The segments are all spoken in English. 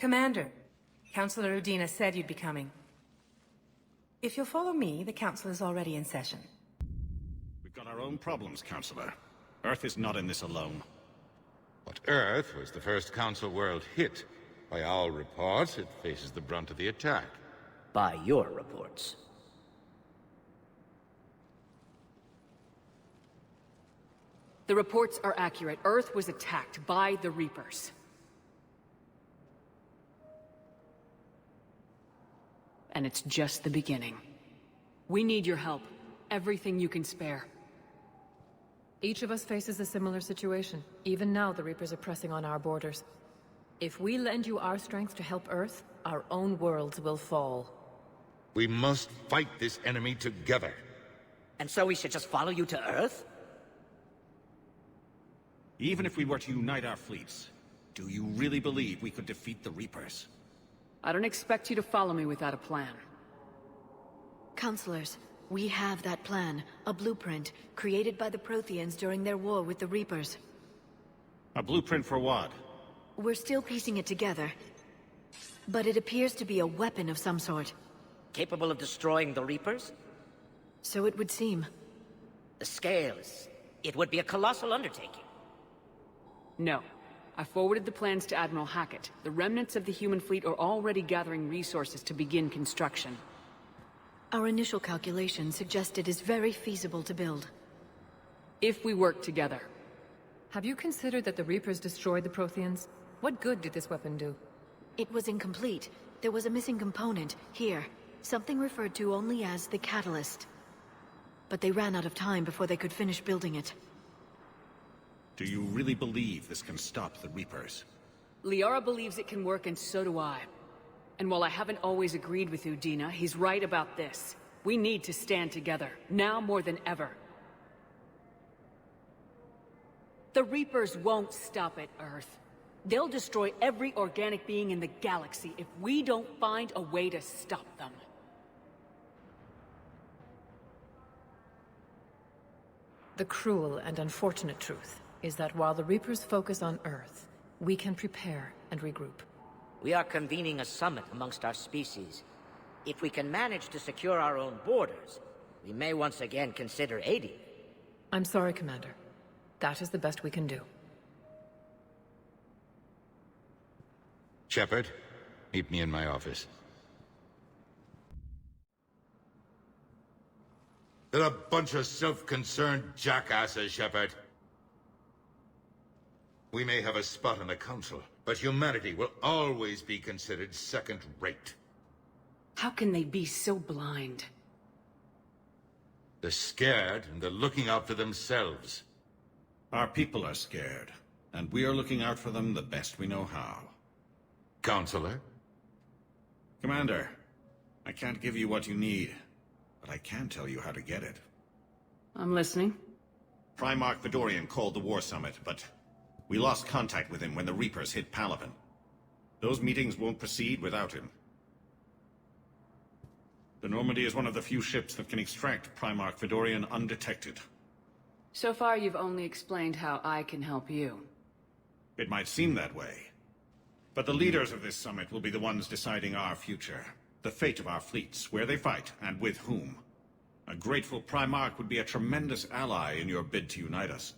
Commander, Councillor Udina said you'd be coming. If you'll follow me, the Council is already in session. We've got our own problems, Councillor. Earth is not in this alone. But Earth was the first Council world hit. By all reports, it faces the brunt of the attack. By your reports. The reports are accurate. Earth was attacked by the Reapers. And it's just the beginning. We need your help. Everything you can spare. Each of us faces a similar situation. Even now, the Reapers are pressing on our borders. If we lend you our strength to help Earth, our own worlds will fall. We must fight this enemy together. And so we should just follow you to Earth? Even if we were to unite our fleets, do you really believe we could defeat the Reapers? I don't expect you to follow me without a plan. Counselors, we have that plan. A blueprint, created by the Protheans during their war with the Reapers. A blueprint for what? We're still piecing it together. But it appears to be a weapon of some sort. Capable of destroying the Reapers? So it would seem. The scales. It would be a colossal undertaking. No. I forwarded the plans to Admiral Hackett. The remnants of the human fleet are already gathering resources to begin construction. Our initial calculations suggest it is very feasible to build. If we work together. Have you considered that the Reapers destroyed the Protheans? What good did this weapon do? It was incomplete. There was a missing component, here. Something referred to only as the catalyst. But they ran out of time before they could finish building it. Do you really believe this can stop the Reapers? Liara believes it can work, and so do I. And while I haven't always agreed with Udina, he's right about this. We need to stand together, now more than ever. The Reapers won't stop at Earth. They'll destroy every organic being in the galaxy if we don't find a way to stop them. The cruel and unfortunate truth is that while the Reapers focus on Earth, we can prepare and regroup. We are convening a summit amongst our species. If we can manage to secure our own borders, we may once again consider aiding. I'm sorry, Commander. That is the best we can do. Shepard, meet me in my office. They're a bunch of self-concerned jackasses, Shepard. We may have a spot in the Council, but humanity will always be considered second-rate. How can they be so blind? They're scared, and they're looking out for themselves. Our people are scared, and we are looking out for them the best we know how. Counselor? Commander, I can't give you what you need, but I can tell you how to get it. I'm listening. Primarch Fedorian called the War Summit, but we lost contact with him when the Reapers hit Palaven. Those meetings won't proceed without him. The Normandy is one of the few ships that can extract Primarch Fedorian undetected. So far, you've only explained how I can help you. It might seem that way. But the leaders of this summit will be the ones deciding our future. The fate of our fleets, where they fight, and with whom. A grateful Primarch would be a tremendous ally in your bid to unite us.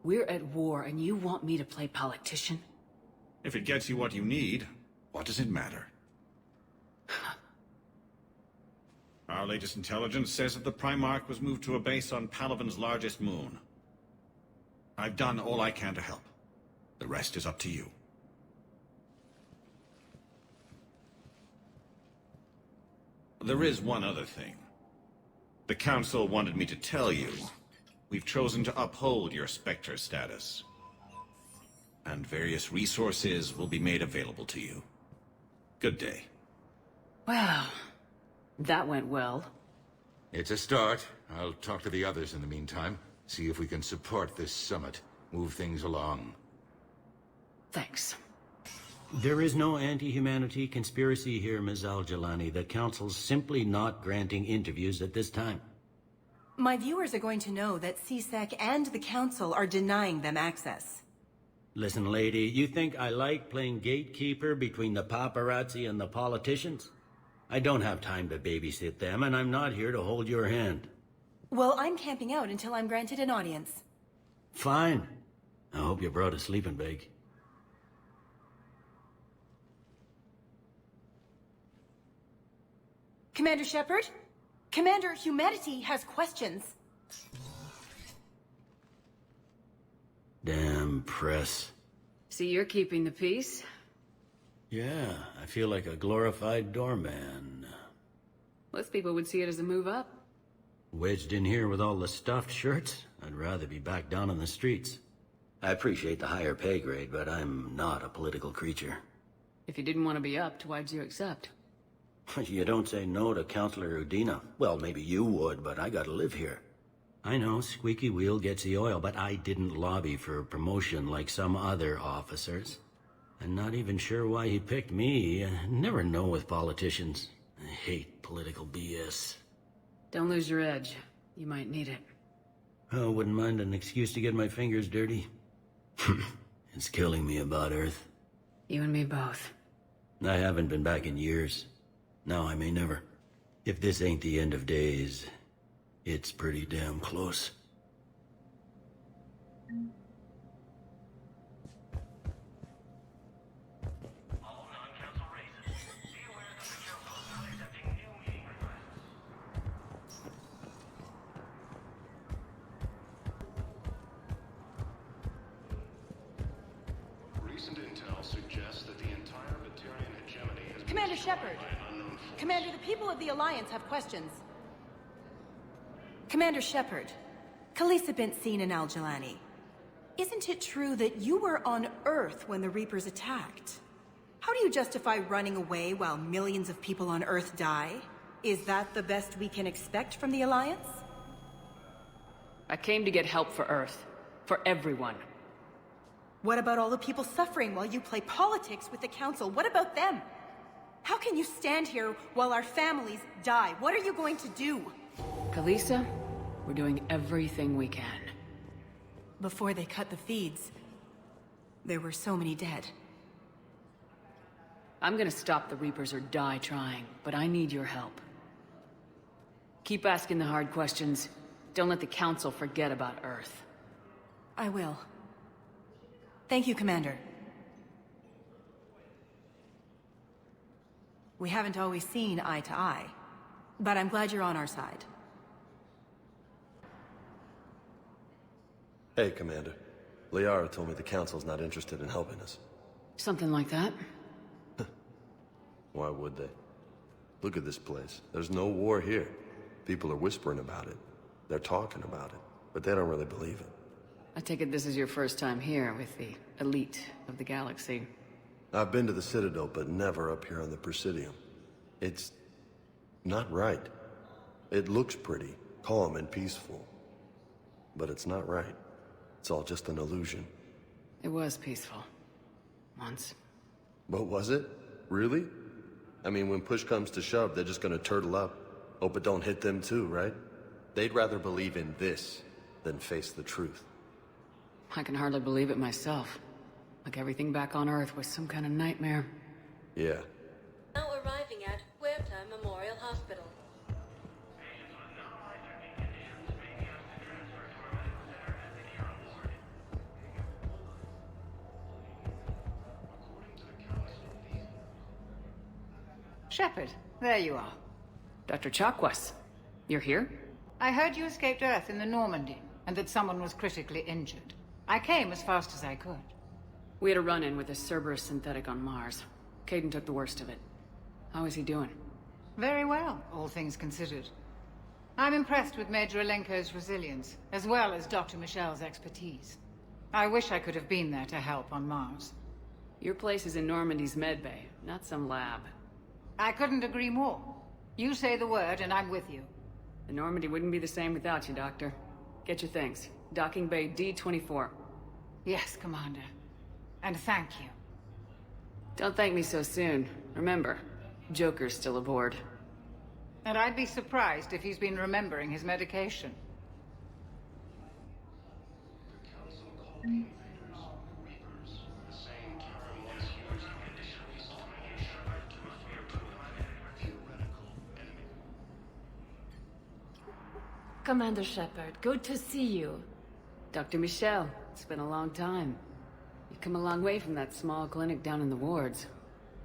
We're at war, and you want me to play politician? If it gets you what you need, what does it matter? Our latest intelligence says that the Primarch was moved to a base on Palaven's largest moon. I've done all I can to help. The rest is up to you. There is one other thing. The Council wanted me to tell you, we've chosen to uphold your Spectre status. And various resources will be made available to you. Good day. Well, that went well. It's a start. I'll talk to the others in the meantime. See if we can support this summit. Move things along. Thanks. There is no anti-humanity conspiracy here, Ms. Al-Jalani. The Council's simply not granting interviews at this time. My viewers are going to know that CSEC and the Council are denying them access. Listen, lady, you think I like playing gatekeeper between the paparazzi and the politicians? I don't have time to babysit them, and I'm not here to hold your hand. Well, I'm camping out until I'm granted an audience. Fine. I hope you brought a sleeping bag. Commander Shepard? Commander, humanity has questions. Damn press. See, you're keeping the peace. Yeah, I feel like a glorified doorman. Most people would see it as a move up. Wedged in here with all the stuffed shirts? I'd rather be back down on the streets. I appreciate the higher pay grade, but I'm not a political creature. If you didn't want to be upped, why'd you accept? You don't say no to Counselor Udina. Well, maybe you would, but I gotta live here. I know, squeaky wheel gets the oil, but I didn't lobby for a promotion like some other officers. I'm not even sure why he picked me. I never know with politicians. I hate political BS. Don't lose your edge. You might need it. Oh, wouldn't mind an excuse to get my fingers dirty. It's killing me about Earth. You and me both. I haven't been back in years. Now I may never. If this ain't the end of days, it's pretty damn close. Recent intel suggests that the entire Turian hegemony has been Commander destroyed Shepard. by an unknown force. Commander, the people of the Alliance have questions. Commander Shepard, Khaleesa bint Sin and Al-Jalani. Isn't it true that you were on Earth when the Reapers attacked? How do you justify running away while millions of people on Earth die? Is that the best we can expect from the Alliance? I came to get help for Earth. For everyone. What about all the people suffering while you play politics with the Council? What about them? How can you stand here while our families die? What are you going to do? Khaleesa, we're doing everything we can. Before they cut the feeds, there were so many dead. I'm gonna stop the Reapers or die trying, but I need your help. Keep asking the hard questions. Don't let the Council forget about Earth. I will. Thank you, Commander. We haven't always seen eye to eye, but I'm glad you're on our side. Hey, Commander. Liara told me the Council's not interested in helping us. Something like that? Why would they? Look at this place. There's no war here. People are whispering about it. They're talking about it, but they don't really believe it. I take it this is your first time here with the elite of the galaxy. I've been to the Citadel, but never up here on the Presidium. It's not right. It looks pretty, calm and peaceful. But it's not right. It's all just an illusion. It was peaceful. Once. But was it? Really? I mean, when push comes to shove, they're just gonna turtle up. Hope it don't hit them too, right? They'd rather believe in this than face the truth. I can hardly believe it myself. Like everything back on Earth was some kind of nightmare. Yeah. Now arriving at Huerta Memorial Hospital. Shepard, there you are. Dr. Chakwas, you're here? I heard you escaped Earth in the Normandy, and that someone was critically injured. I came as fast as I could. We had a run-in with a Cerberus synthetic on Mars. Caden took the worst of it. How is he doing? Very well, all things considered. I'm impressed with Major Alenko's resilience, as well as Dr. Michelle's expertise. I wish I could have been there to help on Mars. Your place is in Normandy's medbay, not some lab. I couldn't agree more. You say the word, and I'm with you. The Normandy wouldn't be the same without you, Doctor. Get your things. Docking Bay D-24. Yes, Commander. And thank you. Don't thank me so soon. Remember, Joker's still aboard. And I'd be surprised if he's been remembering his medication. Commander Shepard. Good to see you. Dr. Michelle, it's been a long time. You've come a long way from that small clinic down in the wards.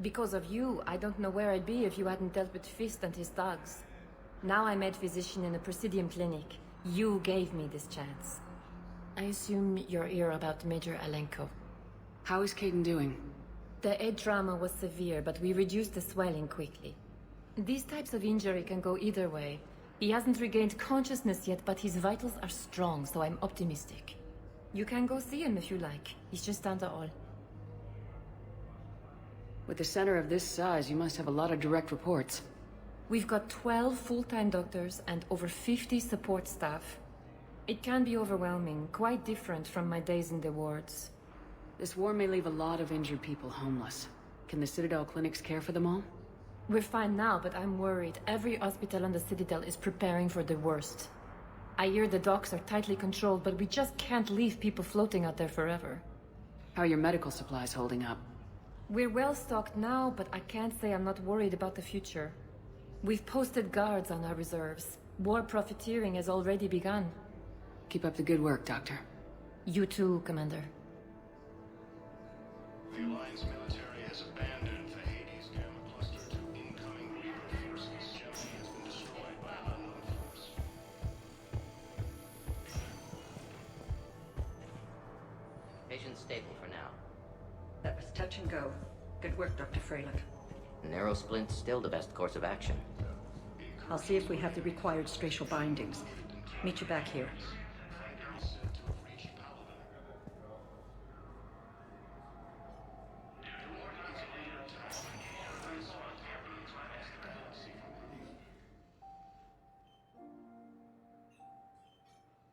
Because of you, I don't know where I'd be if you hadn't dealt with Fist and his dogs. Now I'm head physician in the Presidium Clinic. You gave me this chance. I assume you're here about Major Alenko. How is Caden doing? The head trauma was severe, but we reduced the swelling quickly. These types of injury can go either way. He hasn't regained consciousness yet, but his vitals are strong, so I'm optimistic. You can go see him if you like. He's just down the hall. With a center of this size, you must have a lot of direct reports. We've got 12 full-time doctors and over 50 support staff. It can be overwhelming, quite different from my days in the wards. This war may leave a lot of injured people homeless. Can the Citadel clinics care for them all? We're fine now, but I'm worried. Every hospital on the Citadel is preparing for the worst. I hear the docks are tightly controlled, but we just can't leave people floating out there forever. How are your medical supplies holding up? We're well stocked now, but I can't say I'm not worried about the future. We've posted guards on our reserves. War profiteering has already begun. Keep up the good work, Doctor. You too, Commander. The Alliance military has abandoned the Hades Gamma Cluster to incoming Reaper forces. Gemini has been destroyed by an unknown force. Patient's stable for now. That was touch and go. Good work, Dr. Freilich. Narrow splint's still the best course of action. I'll see if we have the required spatial bindings. Meet you back here.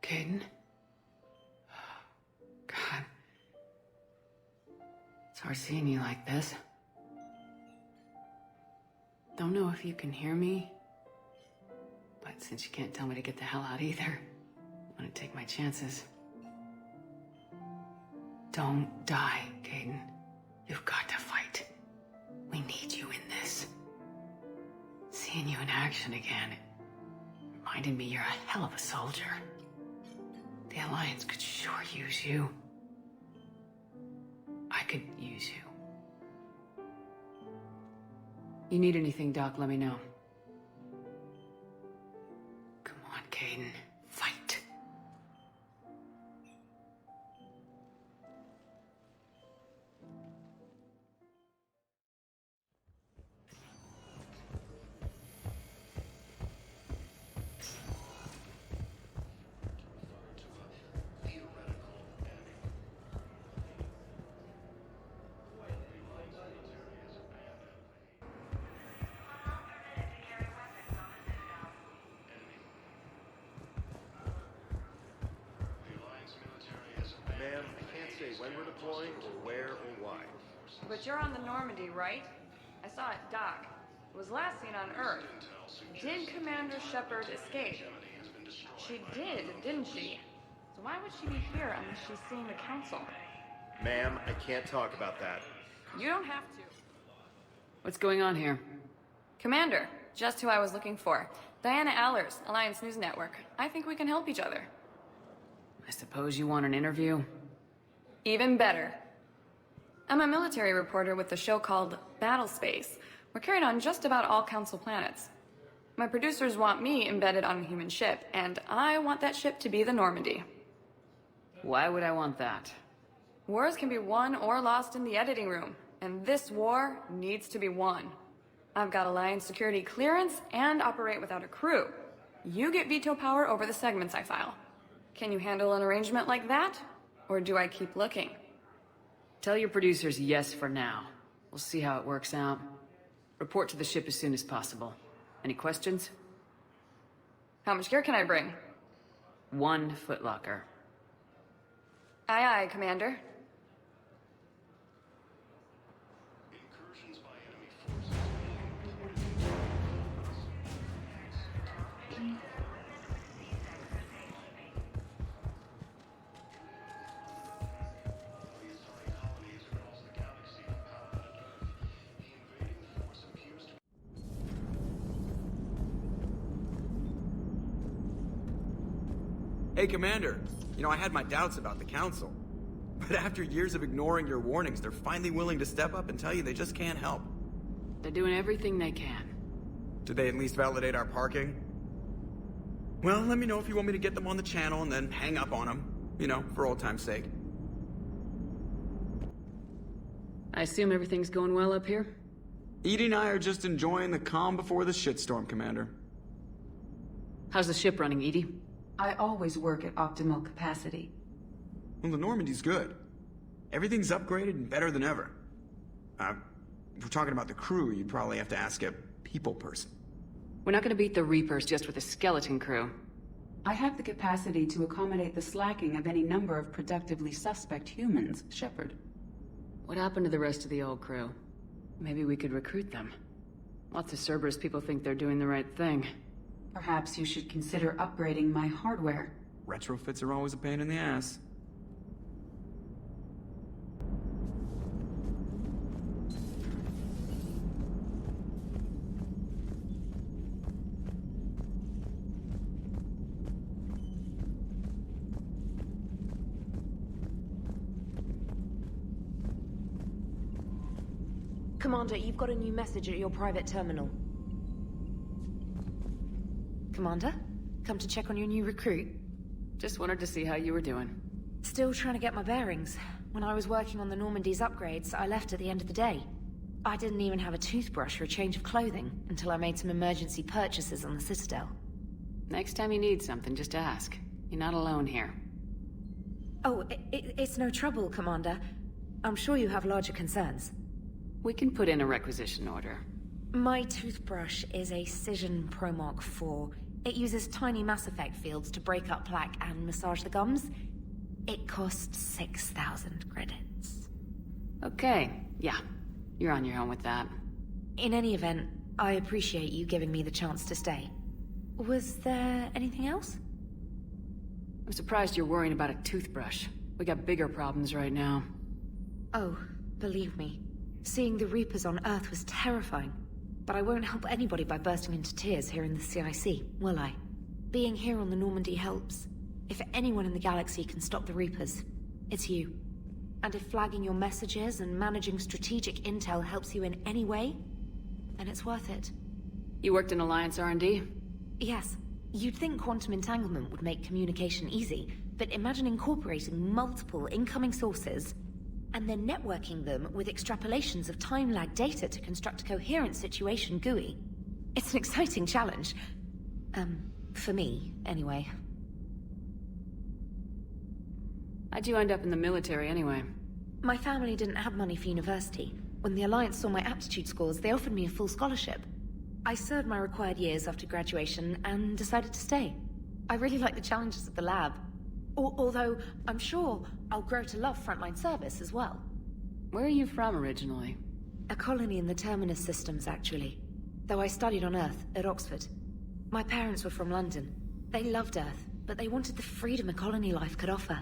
Caden? God. It's hard seeing you like this. Don't know if you can hear me, but since you can't tell me to get the hell out either, I'm gonna take my chances. Don't die, Caden. You've got to fight. We need you in this. Seeing you in action again reminded me you're a hell of a soldier. The Alliance could sure use you. I could use you. You need anything, Doc, let me know. Come on, Caden. Fight. Ma'am, I can't say when we're deploying or where or why. But you're on the Normandy, right? I saw it dock. It was last seen on Earth. Did Commander Shepard escape? She did, didn't she? So why would she be here unless she's seeing the Council? Ma'am, I can't talk about that. You don't have to. What's going on here? Commander, just who I was looking for. Diana Allers, Alliance News Network. I think we can help each other. I suppose you want an interview? Even better. I'm a military reporter with the show called Battle Space. We're carried on just about all Council planets. My producers want me embedded on a human ship, and I want that ship to be the Normandy. Why would I want that? Wars can be won or lost in the editing room, and this war needs to be won. I've got Alliance security clearance and operate without a crew. You get veto power over the segments I file. Can you handle an arrangement like that? Or do I keep looking? Tell your producers yes for now. We'll see how it works out. Report to the ship as soon as possible. Any questions? How much gear can I bring? 1 footlocker. Aye, aye, Commander. Hey, Commander. You know, I had my doubts about the Council. But after years of ignoring your warnings, they're finally willing to step up and tell you they just can't help. They're doing everything they can. Did they at least validate our parking? Well, let me know if you want me to get them on the channel and then hang up on them. You know, for old time's sake. I assume everything's going well up here? Edie and I are just enjoying the calm before the shitstorm, Commander. How's the ship running, Edie? I always work at optimal capacity. Well, the Normandy's good. Everything's upgraded and better than ever. If we're talking about the crew, you'd probably have to ask a people person. We're not gonna beat the Reapers just with a skeleton crew. I have the capacity to accommodate the slacking of any number of productively suspect humans, Shepard. What happened to the rest of the old crew? Maybe we could recruit them. Lots of Cerberus people think they're doing the right thing. Perhaps you should consider upgrading my hardware. Retrofits are always a pain in the ass. Commander, you've got a new message at your private terminal. Commander? Come to check on your new recruit? Just wanted to see how you were doing. Still trying to get my bearings. When I was working on the Normandy's upgrades, I left at the end of the day. I didn't even have a toothbrush or a change of clothing until I made some emergency purchases on the Citadel. Next time you need something, just ask. You're not alone here. Oh, it's no trouble, Commander. I'm sure you have larger concerns. We can put in a requisition order. My toothbrush is a Cision Pro Mark IV. It uses tiny Mass Effect fields to break up plaque and massage the gums. It costs 6,000 credits. Okay, yeah. You're on your own with that. In any event, I appreciate you giving me the chance to stay. Was there anything else? I'm surprised you're worrying about a toothbrush. We got bigger problems right now. Oh, believe me. Seeing the Reapers on Earth was terrifying. But I won't help anybody by bursting into tears here in the CIC, will I? Being here on the Normandy helps. If anyone in the galaxy can stop the Reapers, it's you. And if flagging your messages and managing strategic intel helps you in any way, then it's worth it. You worked in Alliance R&D? Yes. You'd think quantum entanglement would make communication easy, but imagine incorporating multiple incoming sources and then networking them with extrapolations of time-lag data to construct a coherent situation GUI. It's an exciting challenge. For me, anyway. How'd you end up in the military anyway? My family didn't have money for university. When the Alliance saw my aptitude scores, they offered me a full scholarship. I served my required years after graduation and decided to stay. I really like the challenges of the lab. Although, I'm sure I'll grow to love frontline service as well. Where are you from originally? A colony in the Terminus systems, actually. Though I studied on Earth, at Oxford. My parents were from London. They loved Earth, but they wanted the freedom a colony life could offer.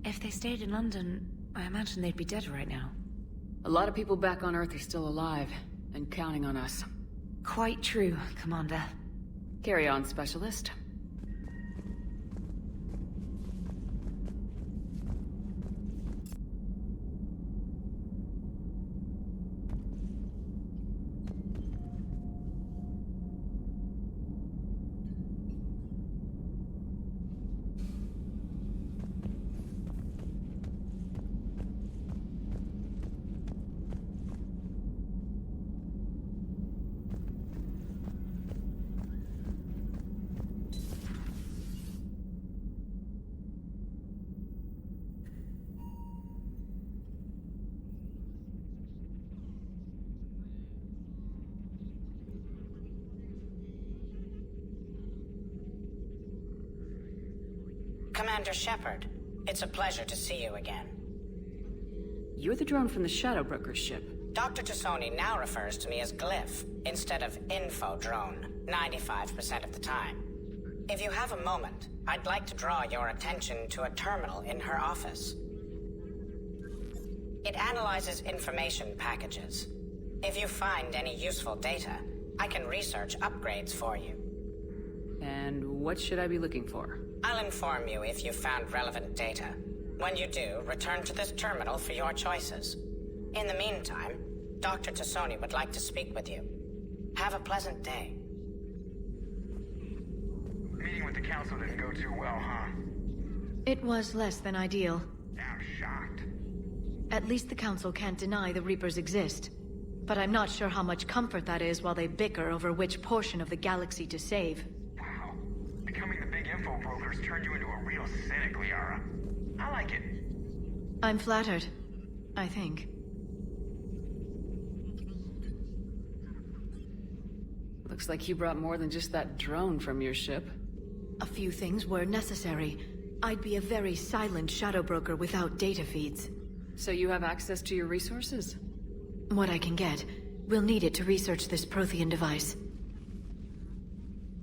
If they stayed in London, I imagine they'd be dead right now. A lot of people back on Earth are still alive, and counting on us. Quite true, Commander. Carry on, Specialist. Commander Shepard, it's a pleasure to see you again. You're the drone from the Shadow Broker's ship. Dr. Tassoni now refers to me as Glyph, instead of Info Drone, 95% of the time. If you have a moment, I'd like to draw your attention to a terminal in her office. It analyzes information packages. If you find any useful data, I can research upgrades for you. And what should I be looking for? I'll inform you if you've found relevant data. When you do, return to this terminal for your choices. In the meantime, Dr. Tassoni would like to speak with you. Have a pleasant day. Meeting with the council didn't go too well, huh? It was less than ideal. I'm shocked. At least the council can't deny the Reapers exist. But I'm not sure how much comfort that is while they bicker over which portion of the galaxy to save. Wow. Becoming the big info brokers turned you into a real cynic, Liara. I like it. I'm flattered. I think. Looks like you brought more than just that drone from your ship. A few things were necessary. I'd be a very silent shadow broker without data feeds. So you have access to your resources? What I can get. We'll need it to research this Prothean device.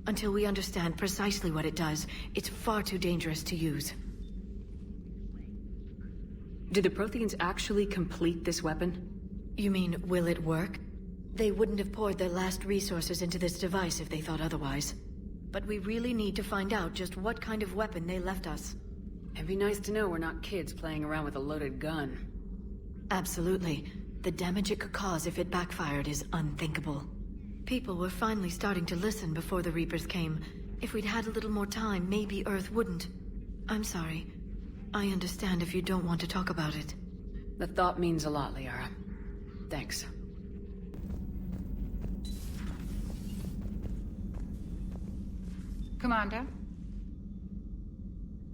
Until we understand precisely what it does, it's far too dangerous to use. Did the Protheans actually complete this weapon? You mean, will it work? They wouldn't have poured their last resources into this device if they thought otherwise. But we really need to find out just what kind of weapon they left us. It'd be nice to know we're not kids playing around with a loaded gun. Absolutely. The damage it could cause if it backfired is unthinkable. People were finally starting to listen before the Reapers came. If we'd had a little more time, maybe Earth wouldn't. I'm sorry. I understand if you don't want to talk about it. The thought means a lot, Liara. Thanks. Commander?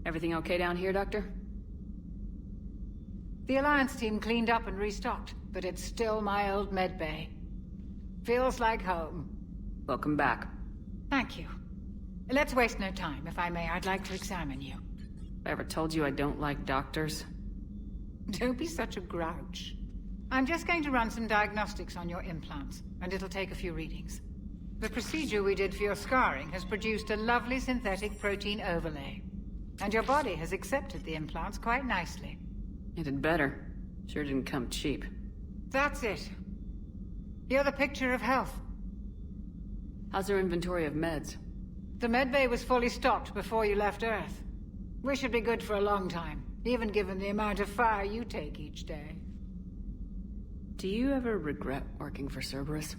Everything okay down here, Doctor? The Alliance team cleaned up and restocked, but it's still my old medbay. Feels like home. Welcome back. Thank you. Let's waste no time. If I may, I'd like to examine you. I ever told you I don't like doctors? Don't be such a grouch. I'm just going to run some diagnostics on your implants, and it'll take a few readings. The procedure we did for your scarring has produced a lovely synthetic protein overlay. And your body has accepted the implants quite nicely. It did better. Sure didn't come cheap. That's it. You're the picture of health. How's our inventory of meds? The medbay was fully stocked before you left Earth. We should be good for a long time, even given the amount of fire you take each day. Do you ever regret working for Cerberus?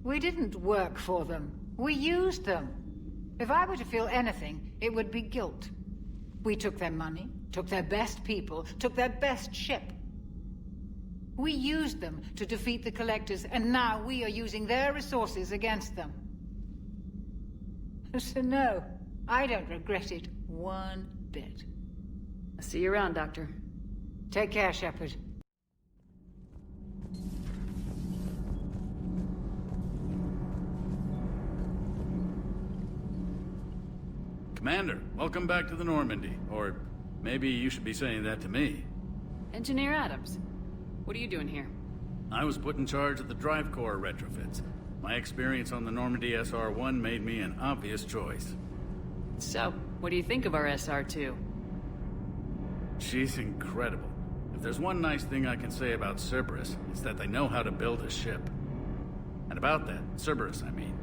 We didn't work for them. We used them. If I were to feel anything, it would be guilt. We took their money, took their best people, took their best ship. We used them to defeat the Collectors, and now we are using their resources against them. So no, I don't regret it one bit. I'll see you around, Doctor. Take care, Shepard. Commander, welcome back to the Normandy. Or maybe you should be saying that to me. Engineer Adams, what are you doing here? I was put in charge of the drive core retrofits. My experience on the Normandy SR-1 made me an obvious choice. So, what do you think of our SR-2? She's incredible. If there's one nice thing I can say about Cerberus, it's that they know how to build a ship. And about that, Cerberus, I mean,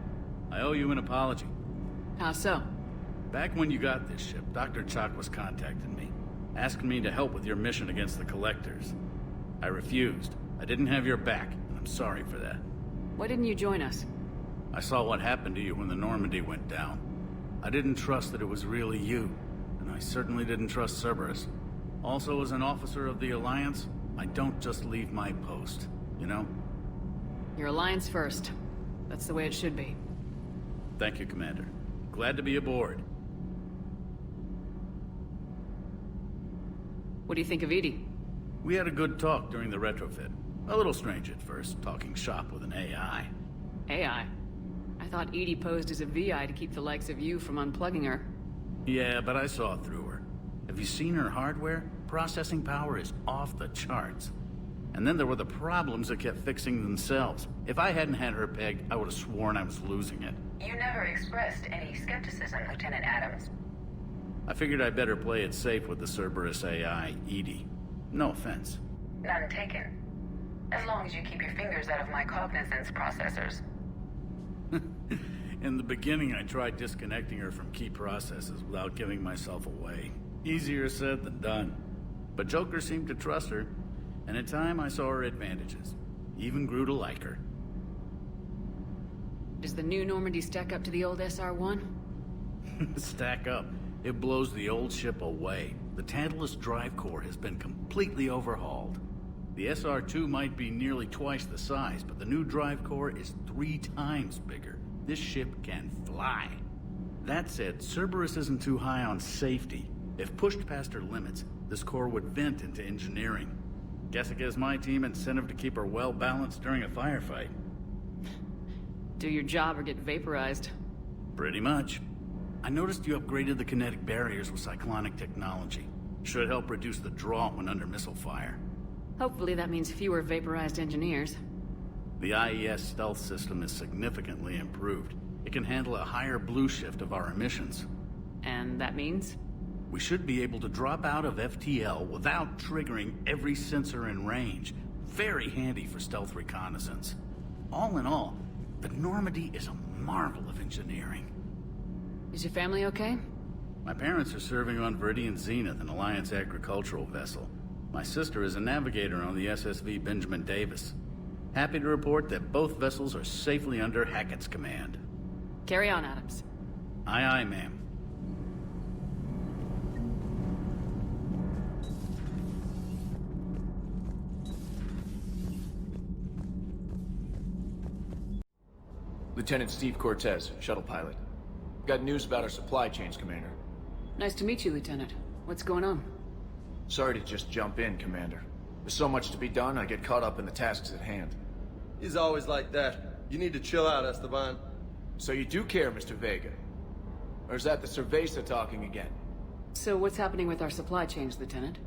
I owe you an apology. How so? Back when you got this ship, Dr. Chalk was contacting me, asking me to help with your mission against the Collectors. I refused. I didn't have your back, and I'm sorry for that. Why didn't you join us? I saw what happened to you when the Normandy went down. I didn't trust that it was really you, and I certainly didn't trust Cerberus. Also, as an officer of the Alliance, I don't just leave my post, you know? Your Alliance first. That's the way it should be. Thank you, Commander. Glad to be aboard. What do you think of Edie? We had a good talk during the retrofit. A little strange at first, talking shop with an AI. AI? I thought Edie posed as a VI to keep the likes of you from unplugging her. Yeah, but I saw through her. Have you seen her hardware? Processing power is off the charts. And then there were the problems that kept fixing themselves. If I hadn't had her pegged, I would have sworn I was losing it. You never expressed any skepticism, Lieutenant Adams. I figured I'd better play it safe with the Cerberus AI, Edie. No offense. None taken. As long as you keep your fingers out of my cognizance processors. In the beginning, I tried disconnecting her from key processes without giving myself away. Easier said than done. But Joker seemed to trust her, and in time I saw her advantages. Even grew to like her. Does the new Normandy stack up to the old SR-1? Stack up. It blows the old ship away. The Tantalus drive core has been completely overhauled. The SR-2 might be nearly twice the size, but the new drive core is 3 times bigger. This ship can fly. That said, Cerberus isn't too high on safety. If pushed past her limits, this core would vent into engineering. Guess it gives my team incentive to keep her well-balanced during a firefight. Do your job or get vaporized. Pretty much. I noticed you upgraded the kinetic barriers with cyclonic technology. Should help reduce the draw when under missile fire. Hopefully that means fewer vaporized engineers. The IES stealth system is significantly improved. It can handle a higher blue shift of our emissions. And that means? We should be able to drop out of FTL without triggering every sensor in range. Very handy for stealth reconnaissance. All in all, the Normandy is a marvel of engineering. Is your family okay? My parents are serving on Viridian Zenith, an Alliance agricultural vessel. My sister is a navigator on the SSV Benjamin Davis. Happy to report that both vessels are safely under Hackett's command. Carry on, Adams. Aye, aye, ma'am. Lieutenant Steve Cortez, shuttle pilot. Got news about our supply chains, Commander. Nice to meet you, Lieutenant. What's going on? Sorry to just jump in, Commander. There's so much to be done, I get caught up in the tasks at hand. He's always like that. You need to chill out, Esteban. So you do care, Mr. Vega? Or is that the Cerveza talking again? So what's happening with our supply chains, Lieutenant?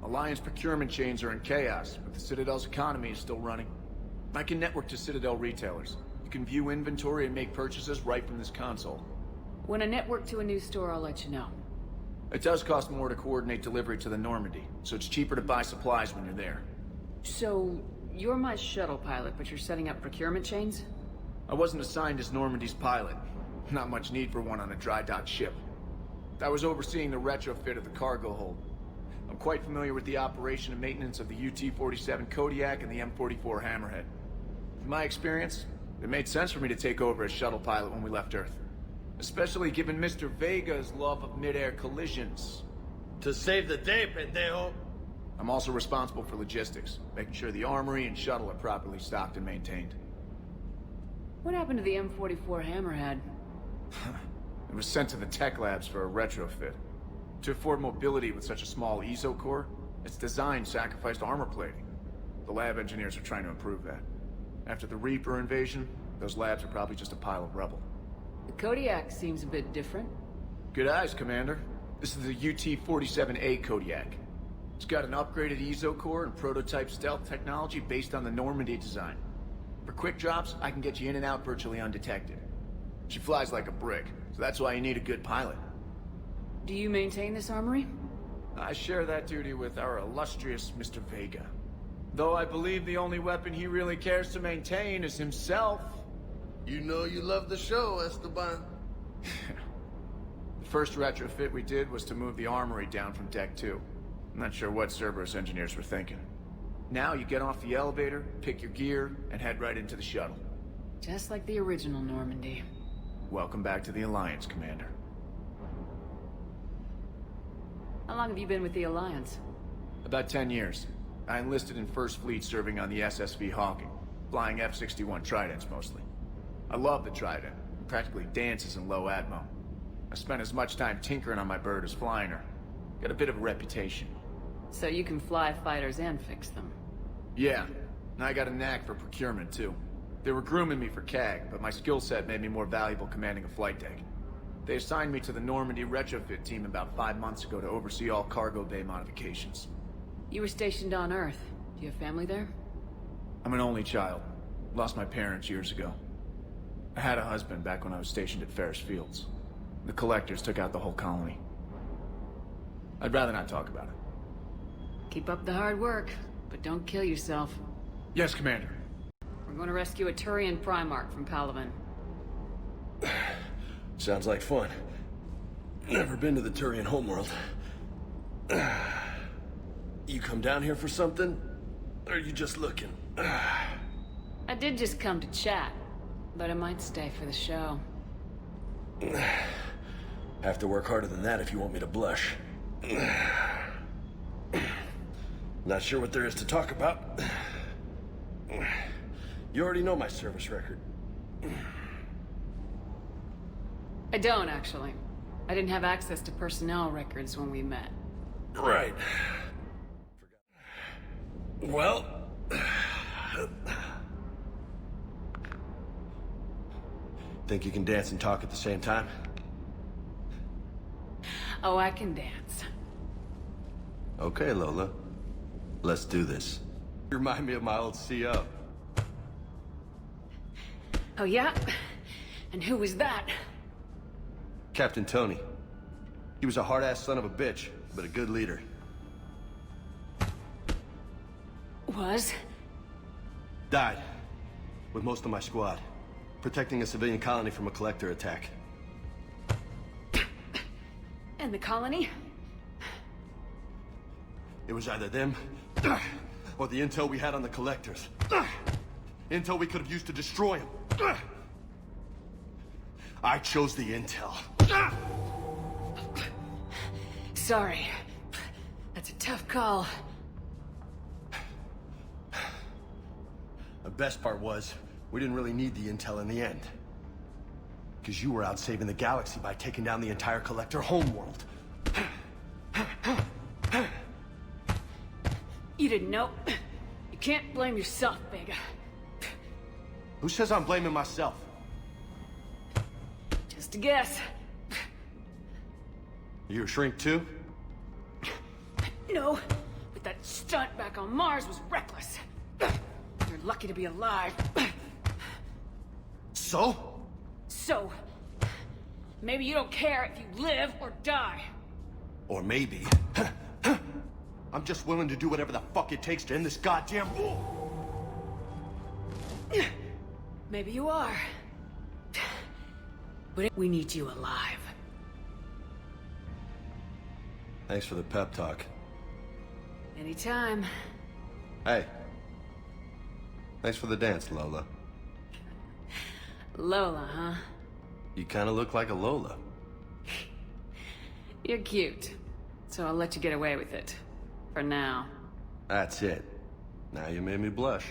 Alliance procurement chains are in chaos, but the Citadel's economy is still running. I can network to Citadel retailers. You can view inventory and make purchases right from this console. When I network to a new store, I'll let you know. It does cost more to coordinate delivery to the Normandy, so it's cheaper to buy supplies when you're there. So, you're my shuttle pilot, but you're setting up procurement chains? I wasn't assigned as Normandy's pilot. Not much need for one on a dry dock ship. I was overseeing the retrofit of the cargo hold. I'm quite familiar with the operation and maintenance of the UT-47 Kodiak and the M44 Hammerhead. In my experience, it made sense for me to take over as shuttle pilot when we left Earth. Especially given Mr. Vega's love of mid-air collisions. To save the day, pendejo! I'm also responsible for logistics, making sure the armory and shuttle are properly stocked and maintained. What happened to the M44 Hammerhead? It was sent to the tech labs for a retrofit. To afford mobility with such a small ESO core, its design sacrificed armor plating. The lab engineers are trying to improve that. After the Reaper invasion, those labs are probably just a pile of rubble. The Kodiak seems a bit different. Good eyes, Commander. This is the UT-47A Kodiak. It's got an upgraded ESO core and prototype stealth technology based on the Normandy design. For quick drops, I can get you in and out virtually undetected. She flies like a brick, so that's why you need a good pilot. Do you maintain this armory? I share that duty with our illustrious Mr. Vega. Though I believe the only weapon he really cares to maintain is himself. You know you love the show, Esteban. The first retrofit we did was to move the armory down from Deck 2. I'm not sure what Cerberus engineers were thinking. Now you get off the elevator, pick your gear, and head right into the shuttle. Just like the original Normandy. Welcome back to the Alliance, Commander. How long have you been with the Alliance? About 10 years. I enlisted in First Fleet serving on the SSV Hawking, flying F-61 Tridents mostly. I love the Trident. It practically dances in low atmo. I spent as much time tinkering on my bird as flying her. Got a bit of a reputation. So you can fly fighters and fix them? Yeah, and I got a knack for procurement too. They were grooming me for CAG, but my skill set made me more valuable commanding a flight deck. They assigned me to the Normandy retrofit team about 5 months ago to oversee all cargo bay modifications. You were stationed on Earth. Do you have family there? I'm an only child. Lost my parents years ago. I had a husband back when I was stationed at Ferris Fields. The collectors took out the whole colony. I'd rather not talk about it. Keep up the hard work, but don't kill yourself. Yes, Commander. We're going to rescue a Turian Primarch from Palaven. Sounds like fun. Never been to the Turian homeworld. You come down here for something? Or are you just looking? I did just come to chat, but I might stay for the show. Have to work harder than that if you want me to blush. Not sure what there is to talk about. You already know my service record. I don't, actually. I didn't have access to personnel records when we met. Right. Well... Think you can dance and talk at the same time? Oh, I can dance. Okay, Lola. Let's do this. You remind me of my old CO. Oh, yeah? And who was that? Captain Tony. He was a hard-ass son of a bitch, but a good leader. Was? Died. With most of my squad. Protecting a civilian colony from a collector attack. And the colony? It was either them, or the intel we had on the collectors. Intel we could have used to destroy them. I chose the intel. Sorry. That's a tough call. The best part was, we didn't really need the intel in the end. Because you were out saving the galaxy by taking down the entire collector homeworld. You didn't know. You can't blame yourself, Vega. Who says I'm blaming myself? Just a guess. You a shrink too? No, but that stunt back on Mars was reckless. You're lucky to be alive. So? So, maybe you don't care if you live or die. Or maybe... I'm just willing to do whatever the fuck it takes to end this goddamn war. Maybe you are. But we need you alive. Thanks for the pep talk. Anytime. Hey. Thanks for the dance, Lola. Lola, huh? You kind of look like a Lola. You're cute. So I'll let you get away with it. For now. That's it. Now you made me blush.